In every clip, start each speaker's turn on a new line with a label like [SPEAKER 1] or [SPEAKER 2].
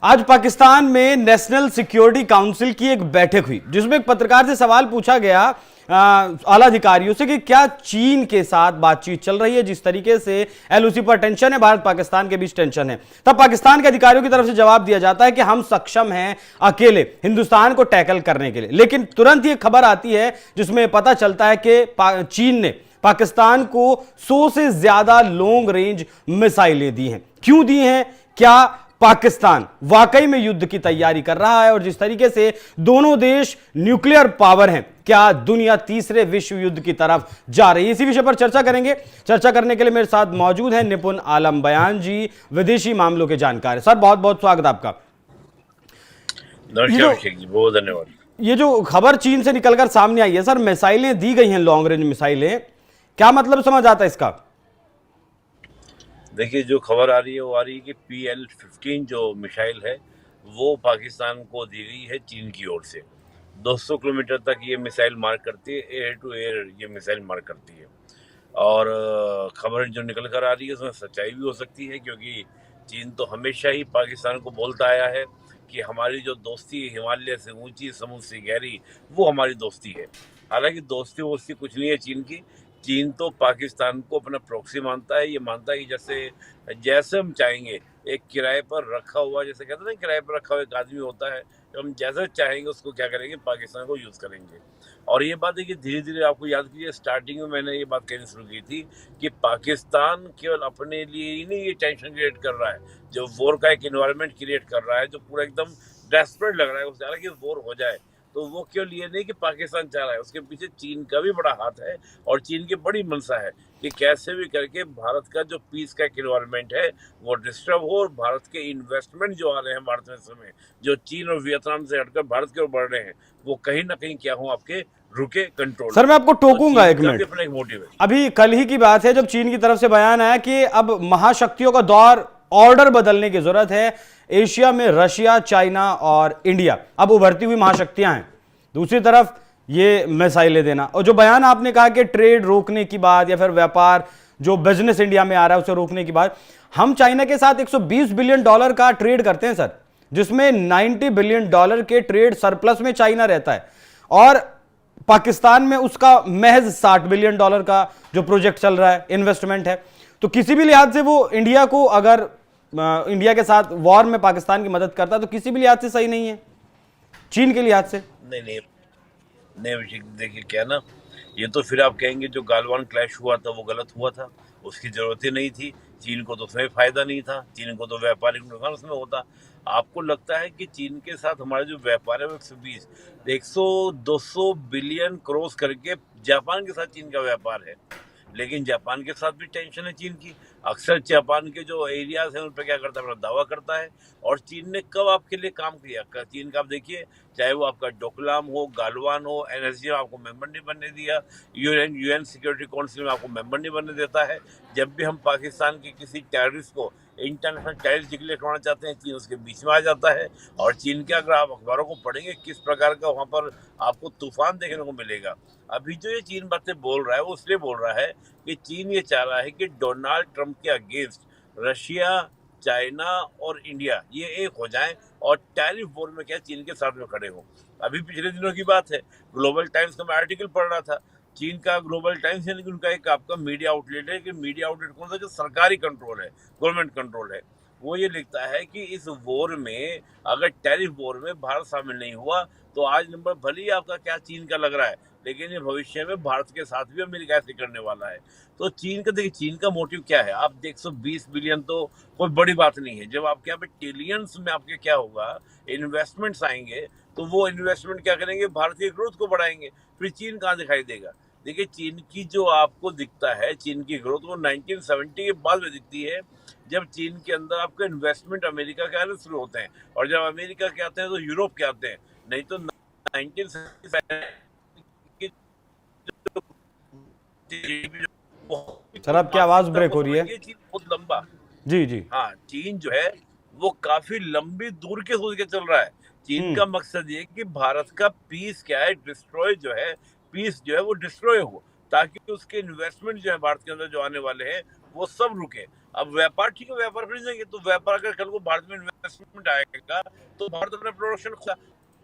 [SPEAKER 1] आज पाकिस्तान में national security council की एक बैठक हुई जिसमें एक पत्रकार से सवाल पूछा गया आला अधिकारियों से कि क्या चीन के साथ बातचीत चल रही है। जिस तरीके से एलओसी पर टेंशन है, भारत पाकिस्तान के बीच टेंशन है, तब पाकिस्तान के अधिकारियों की तरफ से जवाब दिया जाता है कि हम सक्षम हैं अकेले हिंदुस्तान को टैकल करने के लिए। लेकिन तुरंत ये खबर आती है जिसमें पता चलता है कि चीन ने पाकिस्तान को 100 से ज्यादा लॉन्ग रेंज मिसाइलें दी हैं। क्यों दी हैं? क्या पाकिस्तान वाकई में युद्ध की तैयारी कर रहा है? और जिस तरीके से दोनों देश न्यूक्लियर पावर हैं, क्या दुनिया तीसरे विश्व युद्ध की तरफ जा रही है? इसी विषय पर चर्चा करेंगे। चर्चा करने के लिए मेरे साथ मौजूद हैं निपुण आलम बयान जी, विदेशी मामलों के जानकार। सर बहुत बहुत स्वागत आपका।
[SPEAKER 2] बहुत धन्यवाद।
[SPEAKER 1] ये जो खबर चीन से निकलकर सामने आई है सर, मिसाइलें दी गई हैं, लॉन्ग रेंज मिसाइलें, क्या मतलब समझ आता है इसका?
[SPEAKER 2] देखिए, जो खबर आ रही है वो आ रही है कि PL-15 जो मिसाइल है वो पाकिस्तान को दी गई है चीन की ओर से। 200 किलोमीटर तक ये मिसाइल मार करती है, एयर टू एयर ये मिसाइल मार करती है। और खबर जो निकल कर आ रही है उसमें सच्चाई भी हो सकती है, क्योंकि चीन तो हमेशा ही पाकिस्तान को बोलता आया है कि हमारी जो दोस्ती है हिमालय से ऊंची समुद्र से गहरी, वो हमारी दोस्ती है। हालांकि दोस्ती वोस्ती कुछ नहीं है चीन की। चीन तो पाकिस्तान को अपना प्रॉक्सी मानता है। ये मानता है कि जैसे जैसे हम चाहेंगे, एक किराए पर रखा हुआ, जैसे कहते हैं ना, किराए पर रखा हुआ एक आदमी होता है, तो हम जैसे चाहेंगे उसको क्या करेंगे, पाकिस्तान को यूज़ करेंगे। और ये बात है कि धीरे धीरे, आपको याद कीजिए, स्टार्टिंग में मैंने ये बात कहनी शुरू की थी कि पाकिस्तान केवल अपने लिए ही नहीं ये टेंशन क्रिएट कर रहा है, जो वॉर का एक इन्वायरमेंट क्रिएट कर रहा है, जो पूरा एकदम डेस्परेट लग रहा है उसे, हालांकि वॉर हो जाए, तो वो केवल ये नहीं कि पाकिस्तान चाह रहा है, उसके पीछे चीन का भी बड़ा हाथ है। और चीन की बड़ी मंशा है कि कैसे भी करके भारत का जो पीस का एक इन्वायरमेंट है वो डिस्टर्ब हो, और भारत के इन्वेस्टमेंट जो आ रहे हैं भारत में इस समय, जो चीन और वियतनाम से हटकर भारत की ओर बढ़ रहे हैं, वो कहीं ना कहीं क्या हो, आपके रुके, कंट्रोल।
[SPEAKER 1] सर मैं आपको टोकूंगा
[SPEAKER 2] तो
[SPEAKER 1] एक मिनट।
[SPEAKER 2] अपना एक मोटिव है।
[SPEAKER 1] अभी कल ही की बात है जब चीन की तरफ से बयान आया कि अब महाशक्तियों का दौर, ऑर्डर बदलने की जरूरत है। एशिया में रशिया, चाइना और इंडिया अब उभरती हुई महाशक्तियां हैं, दूसरी तरफ ये मिसाइलें देना। और जो बयान आपने कहा कि ट्रेड रोकने की बात, या फिर व्यापार जो बिजनेस इंडिया में आ रहा है उसे रोकने की बात, हम चाइना के साथ 120 बिलियन डॉलर का ट्रेड करते हैं सर, जिसमें 90 बिलियन डॉलर के ट्रेड सरप्लस में चाइना रहता है, और पाकिस्तान में उसका महज 60 बिलियन डॉलर का जो प्रोजेक्ट चल रहा है, इन्वेस्टमेंट है। तो किसी भी लिहाज से वो इंडिया को, अगर इंडिया के साथ वॉर में पाकिस्तान की मदद करता है, तो किसी भी लिहाज से सही नहीं है चीन के लिहाज से।
[SPEAKER 2] नहीं नहीं नहीं, देखिए क्या ना, ये तो फिर आप कहेंगे जो गालवान क्लैश हुआ था वो गलत हुआ था, उसकी जरूरत ही नहीं थी। चीन को तो उसमें फायदा नहीं था, चीन को तो व्यापारिक नुकसान उसमें होता। आपको लगता है कि चीन के साथ हमारा जो व्यापार है वो 120, 100-200 बिलियन क्रॉस करके जापान के साथ चीन का व्यापार है। लेकिन जापान के साथ भी टेंशन है चीन की। अक्सर जापान के जो एरियाज हैं उन पर क्या करता है, अपना दावा करता है। और चीन ने कब आपके लिए काम किया? चीन का आप देखिए, चाहे वो आपका डोकलाम हो, गालवान हो, NSC में आपको मेंबर नहीं बनने दिया, यूएन सिक्योरिटी काउंसिल में आपको मेंबर नहीं बनने देता है। जब भी हम पाकिस्तान के किसी टेररिस्ट को इंटरनेशनल टेररिस्ट डिक्लेयर करना चाहते हैं, चीन उसके बीच में आ जाता है। और चीन के, अगर आप अखबारों को पढ़ेंगे, किस प्रकार का वहाँ पर आपको तूफान देखने को मिलेगा। अभी जो ये चीन बातें बोल रहा है वो इसलिए बोल रहा है कि चीन ये चाह रहा है कि डोनाल्ड ट्रंप के अगेंस्ट रशिया, चाइना और इंडिया ये एक हो जाएं और टैरिफ वॉर में क्या चीन के साथ में खड़े हो। अभी पिछले दिनों की बात है, ग्लोबल टाइम्स का मैं आर्टिकल पढ़ रहा था। चीन का ग्लोबल टाइम्स यानी कि उनका एक आपका मीडिया आउटलेट है, कि मीडिया आउटलेट कौन सा, जो सरकारी कंट्रोल है, गवर्नमेंट कंट्रोल है, वो ये लिखता है कि इस वॉर में, अगर टैरिफ वॉर में भारत शामिल नहीं हुआ, तो आज नंबर भले ही आपका क्या चीन का लग रहा है, लेकिन ये भविष्य में भारत के साथ भी अमेरिका ऐसे करने वाला है। तो चीन का, देखिए चीन का मोटिव क्या है। आप 120 बिलियन तो कोई बड़ी बात नहीं है। जब आपके यहाँ पे ट्रिलियंस में आपके क्या होगा, इन्वेस्टमेंट्स आएंगे, तो वो इन्वेस्टमेंट क्या करेंगे, भारत की ग्रोथ को बढ़ाएंगे। फिर चीन कहाँ दिखाई देगा? देखिए, चीन की जो आपको दिखता है, चीन की ग्रोथ वो 1970 के बाद में दिखती है, जब चीन के अंदर आपके इन्वेस्टमेंट अमेरिका के आने शुरू होते हैं। और जब अमेरिका के आते हैं तो यूरोप के आते हैं। नहीं तो 1970
[SPEAKER 1] सर आपकी आवाज ब्रेक हो रही है।
[SPEAKER 2] चीन बहुत लंबा,
[SPEAKER 1] जी जी।
[SPEAKER 2] हाँ, चीन जो है वो काफी लंबी दूर के सोच के चल रहा है। चीन का मकसद ये कि भारत का पीस क्या है, डिस्ट्रॉय जो है, पीस जो है वो डिस्ट्रॉय हो, ताकि उसके इन्वेस्टमेंट जो है भारत के अंदर जो आने वाले हैं वो सब रुके। अब व्यापार ठीक है, व्यापार खरीदेंगे, तो व्यापार अगर कल को भारत में इन्वेस्टमेंट आएगा तो भारत अपना प्रोडक्शन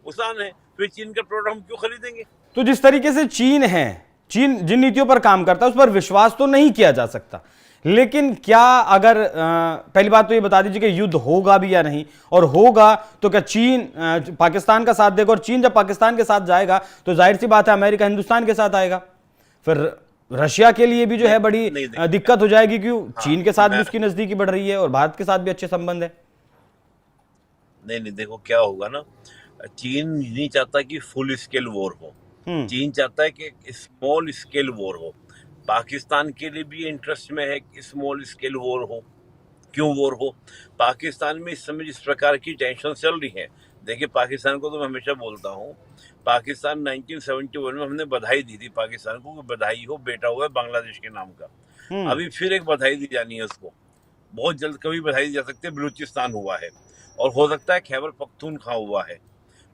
[SPEAKER 2] आसान है, फिर चीन का प्रोडक्ट हम क्यों खरीदेंगे?
[SPEAKER 1] तो जिस तरीके से चीन है, चीन जिन नीतियों पर काम करता है उस पर विश्वास तो नहीं किया जा सकता, लेकिन क्या अगर पहली बात तो ये बता दीजिए कि युद्ध होगा भी या नहीं, और होगा तो क्या चीन पाकिस्तान का साथ देगा, और चीन जब पाकिस्तान के साथ जाएगा तो जाहिर सी बात है अमेरिका हिंदुस्तान के साथ आएगा, फिर रशिया के लिए भी जो है बड़ी दिक्कत हो जाएगी, क्यों चीन के साथ भी उसकी नजदीकी बढ़ रही है और भारत के साथ भी अच्छे संबंध है।
[SPEAKER 2] नहीं, देखो क्या होगा ना, चीन नहीं चाहता कि फुल स्केल वॉर हो, चीन चाहता है कि स्मॉल स्केल वॉर हो। पाकिस्तान के लिए भी इंटरेस्ट में है कि स्मॉल स्केल वॉर हो। क्यों वॉर हो? पाकिस्तान में इस समय जिस प्रकार की टेंशन चल रही है, देखिए पाकिस्तान को तो मैं हमेशा बोलता हूँ, पाकिस्तान 1971 में हमने बधाई दी थी पाकिस्तान को, बधाई हो बेटा हुआ है बांग्लादेश के नाम का। अभी फिर एक बधाई दी जानी है उसको, बहुत जल्द कभी बधाई दी जा सकती है, बलूचिस्तान हुआ है और हो सकता है खैबर पख्तूनख्वा हुआ है।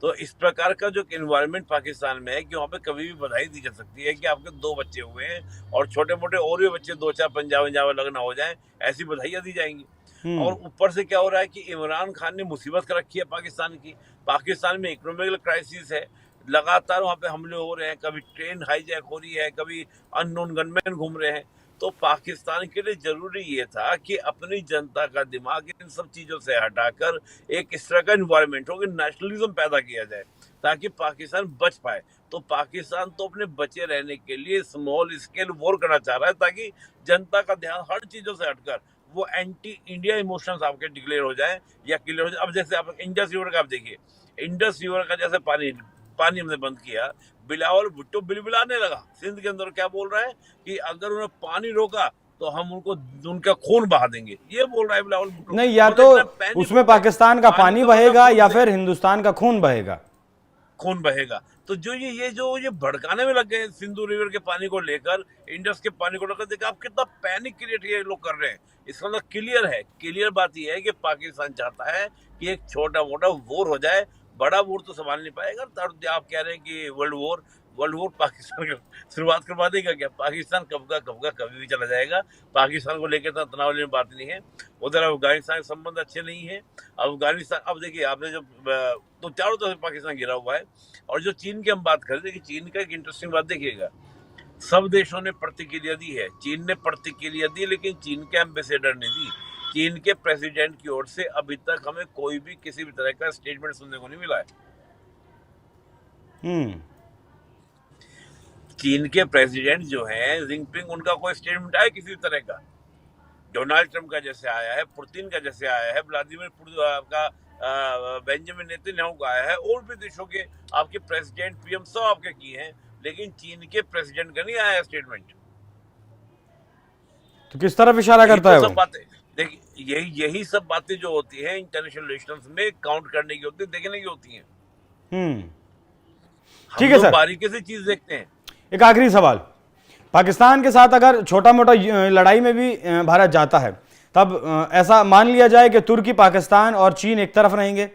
[SPEAKER 2] तो इस प्रकार का जो एनवायरनमेंट पाकिस्तान में है कि वहाँ पे कभी भी बधाई दी जा सकती है कि आपके 2 बच्चे हुए हैं और छोटे मोटे और भी बच्चे 2-4 पंजाब अलग ना हो जाएं, ऐसी बधाइयाँ दी जाएंगी। और ऊपर से क्या हो रहा है कि इमरान खान ने मुसीबत कर रखी है पाकिस्तान की। पाकिस्तान में इकोनॉमिकल क्राइसिस है, लगातार वहाँ पे हमले हो रहे हैं, कभी ट्रेन हाईजैक हो रही है, कभी अननोन गनमैन घूम रहे हैं। तो पाकिस्तान के लिए जरूरी ये था कि अपनी जनता का दिमाग इन सब चीजों से हटाकर एक इस तरह का एनवायरनमेंट हो कि नेशनलिज्म पैदा किया जाए ताकि पाकिस्तान बच पाए। तो पाकिस्तान तो अपने बचे रहने के लिए स्मॉल स्केल वॉर करना चाह रहा है ताकि जनता का ध्यान हर चीजों से हटकर वो एंटी इंडिया इमोशंस आपके डिक्लेयर हो जाए या क्लियर हो जाए। अब जैसे आप इंडस रिवर का आप देखिए, इंडस रिवर का जैसे पानी हमने बंद किया, बिलावल भुट्टो बिलबिलाने लगा सिंध के अंदर, क्या बोल रहा है कि अगर उन्हें पानी रोका तो हम उनका खून बहा देंगे, ये बोल रहा है बिलावल भुट्टो।
[SPEAKER 1] नहीं, या तो उसमें पाकिस्तान का पानी बहेगा या फिर हिंदुस्तान का खून बहेगा,
[SPEAKER 2] खून बहेगा। तो जो ये भड़काने में लग गए सिंधु रिवर के पानी को लेकर, इंडस के पानी को लेकर, देखा आप कितना पैनिक क्रिएट ये लोग कर रहे हैं। इसका मतलब क्लियर बात यह है कि पाकिस्तान चाहता है कि एक छोटा मोटा वॉर हो जाए, बड़ा वॉर तो संभाल नहीं पाएगा। आप कह रहे हैं कि वर्ल्ड वॉर पाकिस्तान का शुरुआत करवा देगा क्या? पाकिस्तान कब का कभी भी चला जाएगा। पाकिस्तान को लेकर तो तनाव लेने बात नहीं है। उधर अफगानिस्तान के संबंध अच्छे नहीं है। अफगानिस्तान, अब देखिए आपने जब तो चारों तरफ पाकिस्तान घिरा हुआ है। और जो चीन की हम बात करें, देखिए चीन का एक इंटरेस्टिंग बात देखिएगा, सब देशों ने प्रतिक्रिया दी है, चीन ने प्रतिक्रिया दी, लेकिन चीन के एम्बेसडर ने दी। चीन के प्रेसिडेंट की ओर से अभी तक हमें कोई भी किसी भी तरह का स्टेटमेंट सुनने को नहीं मिला है। चीन के प्रेसिडेंट जो हैं जिनपिंग, उनका कोई स्टेटमेंट आया किसी तरह का? डोनाल्ड ट्रंप का जैसे आया है, पुतिन का जैसे आया है, व्लादिमीर का बेंजामिन नेतन्याहू का आया है, और भी देशों के आपके प्रेसिडेंट पीएम सब आपके किए हैं, लेकिन चीन के प्रेसिडेंट का नहीं आया स्टेटमेंट।
[SPEAKER 1] तो किस तरफ इशारा करता है
[SPEAKER 2] सब बातें? देखिए यही सब बातें जो होती हैं इंटरनेशनल रिलेशंस में काउंट करने की होती है, देखने की होती हैं।
[SPEAKER 1] ठीक है सर,
[SPEAKER 2] बारीकी से चीज देखते हैं।
[SPEAKER 1] एक आखिरी सवाल, पाकिस्तान के साथ अगर छोटा मोटा लड़ाई में भी भारत जाता है, तब ऐसा मान लिया जाए कि तुर्की, पाकिस्तान और चीन एक तरफ रहेंगे?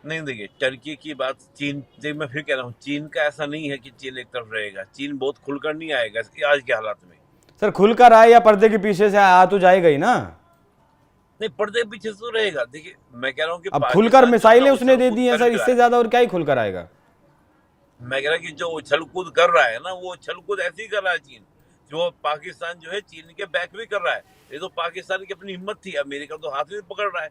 [SPEAKER 2] नहीं, देखिए टर्की की बात, चीन, मैं फिर कह रहा हूँ, चीन का ऐसा नहीं है कि चीन एक तरफ रहेगा। चीन बहुत खुलकर नहीं आएगा आज के हालात में।
[SPEAKER 1] सर खुलकर आए या पर्दे के पीछे से आ तो जाएगा ही ना?
[SPEAKER 2] नहीं, पर्दे के पीछे तो रहेगा। देखिए मैं कह रहा हूँ कि
[SPEAKER 1] अब खुलकर मिसाइलें उसने दे दी हैं सर, इससे ज्यादा और क्या ही खुलकर आएगा?
[SPEAKER 2] मैं कह रहा कि जो उछल कूद कर रहा है ना, वो उछल कूद ऐसे ही कर रहा है चीन। जो पाकिस्तान जो है चीन के बैक भी कर रहा है। ये तो पाकिस्तान की अपनी हिम्मत थी, अमेरिका तो हाथ नहीं पकड़ रहा है,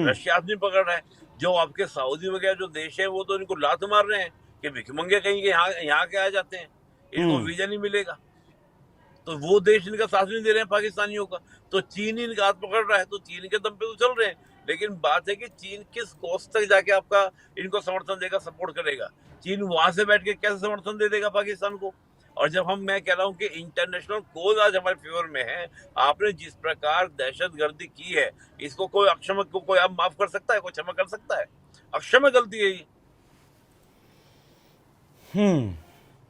[SPEAKER 2] रशिया हाथ नहीं पकड़ रहा है। जो आपके सऊदी वगैरह जो देश है वो तो इनको लात मार रहे हैं कि भिखमंगे कहीं के यहाँ के आ जाते हैं, इनको वीजा नहीं मिलेगा। तो वो देश इनका साथ नहीं दे रहे हैं पाकिस्तानियों का, तो चीन इनका हाथ पकड़ रहा है। तो चीन के दम पे तो चल रहे हैं, लेकिन बात है कि चीन किस कोस्ट तक जाके आपका इनको समर्थन देगा, सपोर्ट करेगा। चीन वहां से बैठ के कैसे समर्थन दे देगा पाकिस्तान को? और जब मैं कह रहा हूं कि इंटरनेशनल कोज आज हमारे फेवर में है, आपने जिस प्रकार दहशतगर्दी की है, इसको कोई अक्षम को कोई आप माफ कर सकता है? कोई क्षमा कर सकता है? अक्षम गलती है ये।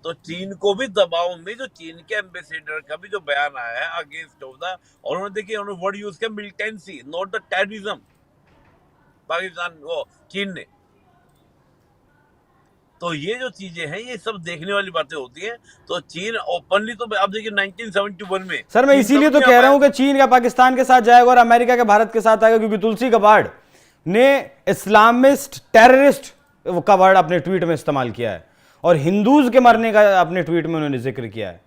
[SPEAKER 2] तो चीन को भी दबाव में, जो चीन के एम्बेसडर का भी जो बयान आया है अगेंस्ट ऑफ द, और उन्होंने देखिए उन्होंने वर्ड यूज किया militancy, not the terrorism. Pakistan वो चीन ने तो ये जो चीजें हैं ये सब देखने वाली बातें होती हैं। तो चीन ओपनली, तो आप देखिए 1971 में
[SPEAKER 1] सर मैं
[SPEAKER 2] चीन
[SPEAKER 1] इसीलिए
[SPEAKER 2] कब
[SPEAKER 1] तो
[SPEAKER 2] नहीं
[SPEAKER 1] कह
[SPEAKER 2] आ
[SPEAKER 1] रहा हूं
[SPEAKER 2] पाया?
[SPEAKER 1] कि चीन का पाकिस्तान के साथ जाएगा और अमेरिका का भारत के साथ आएगा, क्योंकि तुलसी गबार्ड ने इस्लामिस्ट टेररिस्ट का वर्ड अपने ट्वीट में इस्तेमाल किया है और हिंदूज के मरने का अपने ट्वीट में उन्होंने जिक्र किया है।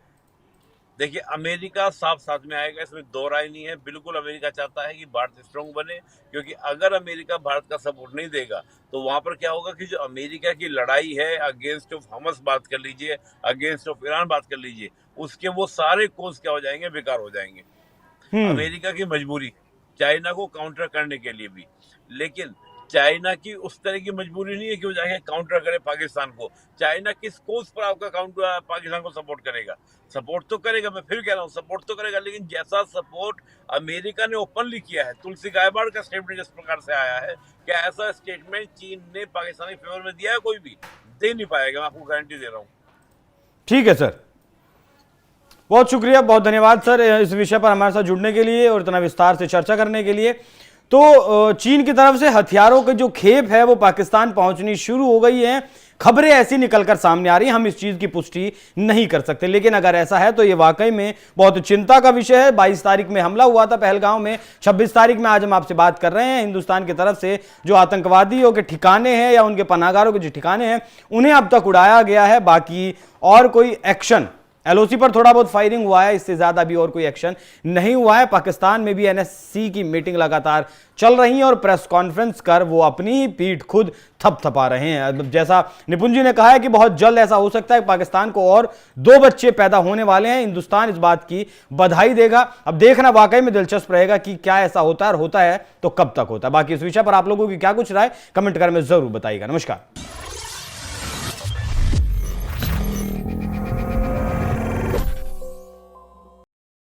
[SPEAKER 2] देखिए अमेरिका साफ साथ में आएगा, इसमें दो राय नहीं है। बिल्कुल अमेरिका चाहता है कि भारत स्ट्रांग बने, क्योंकि अगर अमेरिका भारत का सपोर्ट नहीं देगा तो वहां पर क्या होगा कि जो अमेरिका की लड़ाई है अगेंस्ट ऑफ हमस बात कर लीजिए, अगेंस्ट ऑफ ईरान बात कर लीजिए, उसके वो सारे कोर्स क्या हो जाएंगे, बेकार हो जाएंगे। अमेरिका की मजबूरी चाइना को काउंटर करने के लिए भी, लेकिन चाइना की उस तरह की मजबूरी नहीं है कि वो जाके काउंटर करे पाकिस्तान को। चाइना किस कोर्स पर आपका काउंटर पाकिस्तान को सपोर्ट करेगा? सपोर्ट तो करेगा, मैं फिर कह रहा हूँ सपोर्ट तो करेगा, लेकिन जैसा सपोर्ट अमेरिका ने ओपनली किया है, तुलसी गायकवाड का स्टेटमेंट जिस प्रकार से आया है, क्या ऐसा स्टेटमेंट चीन ने पाकिस्तान के फेवर में दिया है? कोई भी दे नहीं पाएगा, मैं आपको गारंटी दे रहा हूँ।
[SPEAKER 1] ठीक है सर, बहुत शुक्रिया, बहुत धन्यवाद सर इस विषय पर हमारे साथ जुड़ने के लिए और इतना विस्तार से चर्चा करने के लिए। तो चीन की तरफ से हथियारों की जो खेप है वो पाकिस्तान पहुंचनी शुरू हो गई है। खबरें ऐसी निकलकर सामने आ रही हैं, हम इस चीज की पुष्टि नहीं कर सकते, लेकिन अगर ऐसा है तो ये वाकई में बहुत चिंता का विषय है। 22 तारीख में हमला हुआ था पहलगांव में, 26 तारीख में आज हम आपसे बात कर रहे हैं। हिंदुस्तान की तरफ से जो आतंकवादियों के ठिकाने हैं या उनके पनाहगारों के जो ठिकाने हैं उन्हें अब तक उड़ाया गया है। बाकी और कोई एक्शन, एलओसी पर थोड़ा बहुत फायरिंग हुआ है, इससे ज्यादा भी और कोई एक्शन नहीं हुआ है। पाकिस्तान में भी एनएससी की मीटिंग लगातार चल रही है और प्रेस कॉन्फ्रेंस कर वो अपनी ही पीठ खुद थपथपा रहे हैं। जैसा निपुण जी ने कहा है कि बहुत जल्द ऐसा हो सकता है पाकिस्तान को और 2 बच्चे पैदा होने वाले हैं। हिंदुस्तान इस बात की बधाई देगा। अब देखना वाकई में दिलचस्प रहेगा कि क्या ऐसा होता है और होता है तो कब तक होता है। बाकी इस विषय पर आप लोगों की क्या कुछ राय कमेंट कर में जरूर बताइएगा। नमस्कार।